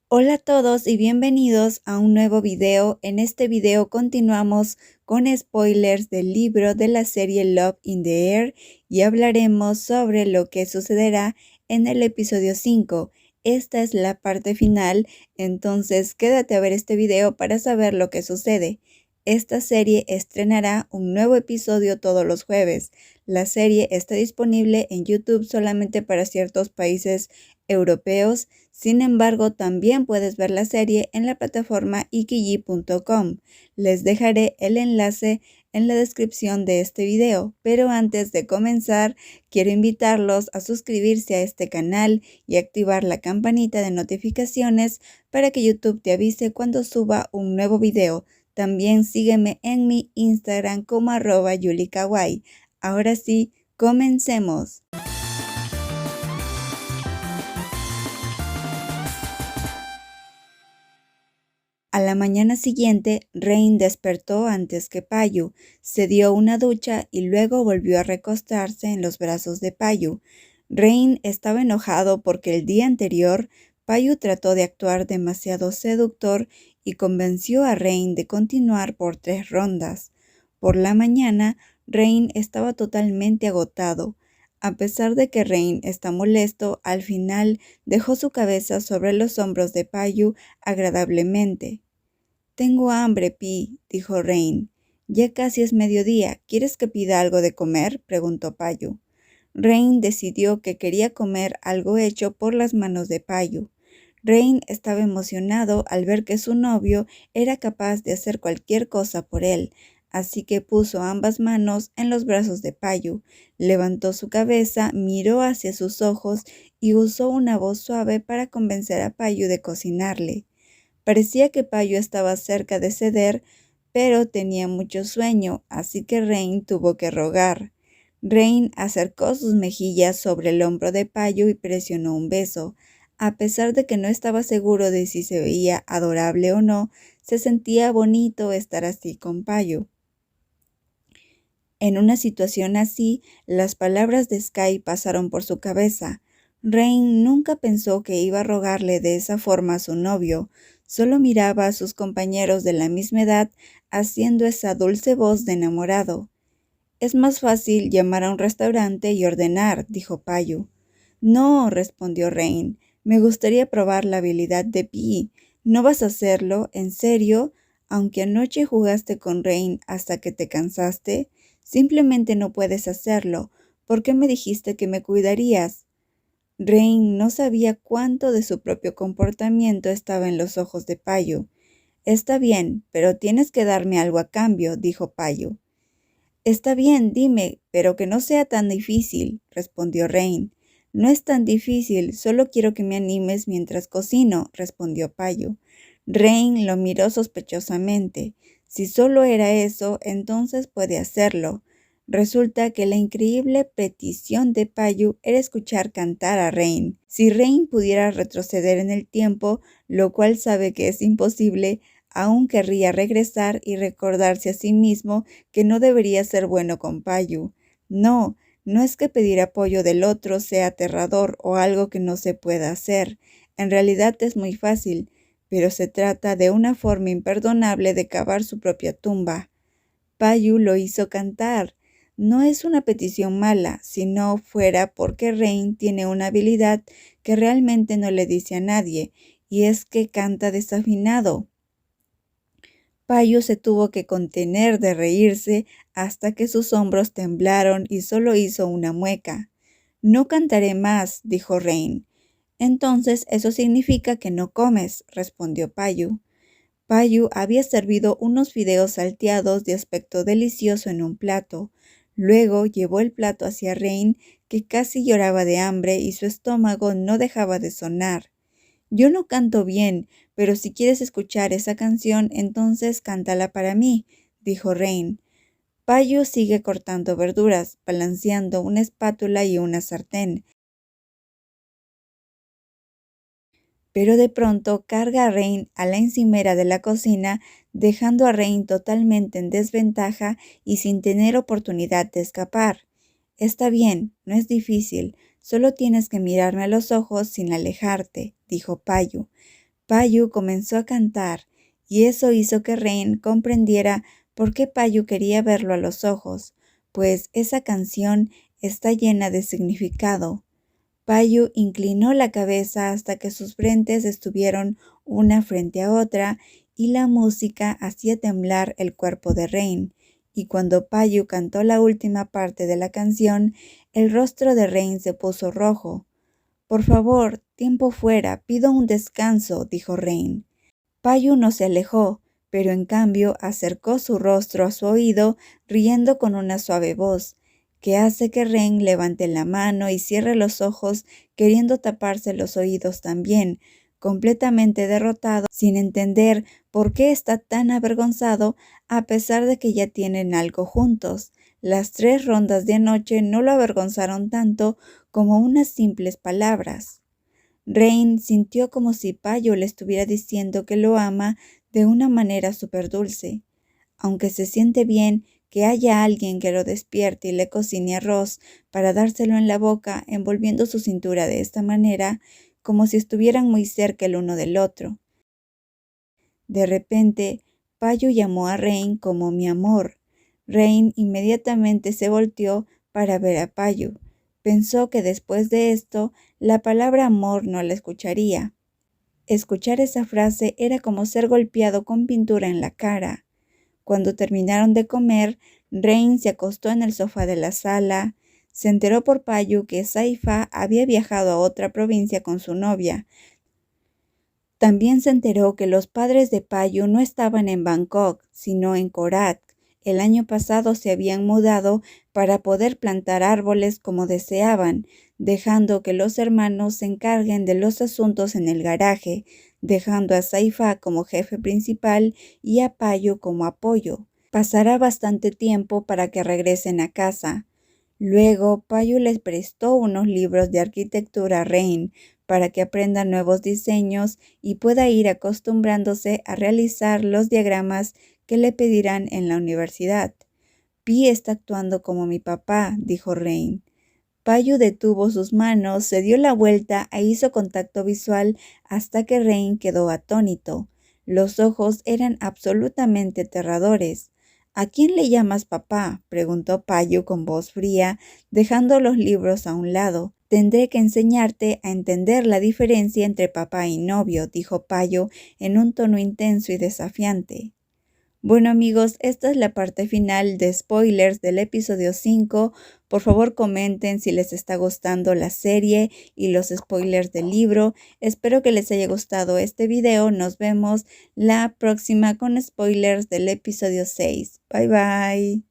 Hola a todos y bienvenidos a un nuevo video. En este video continuamos con spoilers del libro de la serie Love in the Air y hablaremos sobre lo que sucederá en el episodio 5. Esta es la parte final, entonces quédate a ver este video para saber lo que sucede. Esta serie estrenará un nuevo episodio todos los jueves. La serie está disponible en YouTube solamente para ciertos países europeos. Sin embargo, también puedes ver la serie en la plataforma ikiji.com. Les dejaré el enlace en la descripción de este video, pero antes de comenzar, quiero invitarlos a suscribirse a este canal y activar la campanita de notificaciones para que YouTube te avise cuando suba un nuevo video. También sígueme en mi Instagram como @yulikawaii. Ahora sí, comencemos. A la mañana siguiente, Rain despertó antes que Payu, se dio una ducha y luego volvió a recostarse en los brazos de Payu. Rain estaba enojado porque el día anterior, Payu trató de actuar demasiado seductor y convenció a Rain de continuar por 3 rondas. Por la mañana, Rain estaba totalmente agotado. A pesar de que Rain está molesto, al final dejó su cabeza sobre los hombros de Payu agradablemente. «Tengo hambre, Pi», dijo Rain. «Ya casi es mediodía. ¿Quieres que pida algo de comer?», preguntó Payu. Rain decidió que quería comer algo hecho por las manos de Payu. Rain estaba emocionado al ver que su novio era capaz de hacer cualquier cosa por él, así que puso ambas manos en los brazos de Payu, levantó su cabeza, miró hacia sus ojos y usó una voz suave para convencer a Payu de cocinarle. Parecía que Payu estaba cerca de ceder, pero tenía mucho sueño, así que Rain tuvo que rogar. Rain acercó sus mejillas sobre el hombro de Payu y presionó un beso. A pesar de que no estaba seguro de si se veía adorable o no, se sentía bonito estar así con Payu. En una situación así, las palabras de Sky pasaron por su cabeza. Rain nunca pensó que iba a rogarle de esa forma a su novio, solo miraba a sus compañeros de la misma edad haciendo esa dulce voz de enamorado. «Es más fácil llamar a un restaurante y ordenar», dijo Payu. «No», respondió Rain, «me gustaría probar la habilidad de Pi. ¿No vas a hacerlo? ¿En serio? Aunque anoche jugaste con Rain hasta que te cansaste, simplemente no puedes hacerlo. ¿Por qué me dijiste que me cuidarías?» Rain no sabía cuánto de su propio comportamiento estaba en los ojos de Payu. «Está bien, pero tienes que darme algo a cambio», dijo Payu. «Está bien, dime, pero que no sea tan difícil», respondió Rain. «No es tan difícil, solo quiero que me animes mientras cocino», respondió Payu. Rain lo miró sospechosamente. Si solo era eso, entonces puede hacerlo. Resulta que la increíble petición de Payu era escuchar cantar a Rain. Si Rain pudiera retroceder en el tiempo, lo cual sabe que es imposible, aún querría regresar y recordarse a sí mismo que no debería ser bueno con Payu. No, no es que pedir apoyo del otro sea aterrador o algo que no se pueda hacer. En realidad es muy fácil, pero se trata de una forma imperdonable de cavar su propia tumba. Payu lo hizo cantar. No es una petición mala, si no fuera porque Rain tiene una habilidad que realmente no le dice a nadie, y es que canta desafinado. Payu se tuvo que contener de reírse hasta que sus hombros temblaron y solo hizo una mueca. «No cantaré más», dijo Rain. «Entonces eso significa que no comes», respondió Payu. Payu había servido unos fideos salteados de aspecto delicioso en un plato. Luego llevó el plato hacia Rain, que casi lloraba de hambre y su estómago no dejaba de sonar. «Yo no canto bien, pero si quieres escuchar esa canción, entonces cántala para mí», dijo Rain. Payu sigue cortando verduras, balanceando una espátula y una sartén. Pero de pronto carga a Rain a la encimera de la cocina, dejando a Rain totalmente en desventaja y sin tener oportunidad de escapar. «Está bien, no es difícil, solo tienes que mirarme a los ojos sin alejarte», dijo Payu. Payu comenzó a cantar, y eso hizo que Rain comprendiera por qué Payu quería verlo a los ojos, pues esa canción está llena de significado. Payu inclinó la cabeza hasta que sus frentes estuvieron una frente a otra y la música hacía temblar el cuerpo de Rain. Y cuando Payu cantó la última parte de la canción, el rostro de Rain se puso rojo. «Por favor, tiempo fuera, pido un descanso», dijo Rain. Payu no se alejó, pero en cambio acercó su rostro a su oído, riendo con una suave voz, que hace que Rain levante la mano y cierre los ojos, queriendo taparse los oídos también, completamente derrotado, sin entender por qué está tan avergonzado a pesar de que ya tienen algo juntos. Las 3 rondas de anoche no lo avergonzaron tanto como unas simples palabras. Rain sintió como si Payu le estuviera diciendo que lo ama de una manera súper dulce. Aunque se siente bien que haya alguien que lo despierte y le cocine arroz para dárselo en la boca, envolviendo su cintura de esta manera, como si estuvieran muy cerca el uno del otro. De repente, Payu llamó a Rain como mi amor. Rain inmediatamente se volteó para ver a Payu. Pensó que después de esto, la palabra amor no la escucharía. Escuchar esa frase era como ser golpeado con pintura en la cara. Cuando terminaron de comer, Rain se acostó en el sofá de la sala. Se enteró por Payu que Saifa había viajado a otra provincia con su novia. También se enteró que los padres de Payu no estaban en Bangkok, sino en Korat. El año pasado se habían mudado para poder plantar árboles como deseaban, dejando que los hermanos se encarguen de los asuntos en el garaje, dejando a Saifa como jefe principal y a Payu como apoyo. Pasará bastante tiempo para que regresen a casa. Luego, Payu les prestó unos libros de arquitectura a Rain para que aprenda nuevos diseños y pueda ir acostumbrándose a realizar los diagramas que le pedirán en la universidad. «Pi está actuando como mi papá», dijo Rain. Payu detuvo sus manos, se dio la vuelta e hizo contacto visual hasta que Rain quedó atónito. Los ojos eran absolutamente aterradores. «¿A quién le llamas papá?», preguntó Payu con voz fría, dejando los libros a un lado. «Tendré que enseñarte a entender la diferencia entre papá y novio», dijo Payu en un tono intenso y desafiante. Bueno amigos, esta es la parte final de spoilers del episodio 5. Por favor comenten si les está gustando la serie y los spoilers del libro. Espero que les haya gustado este video. Nos vemos la próxima con spoilers del episodio 6. Bye bye.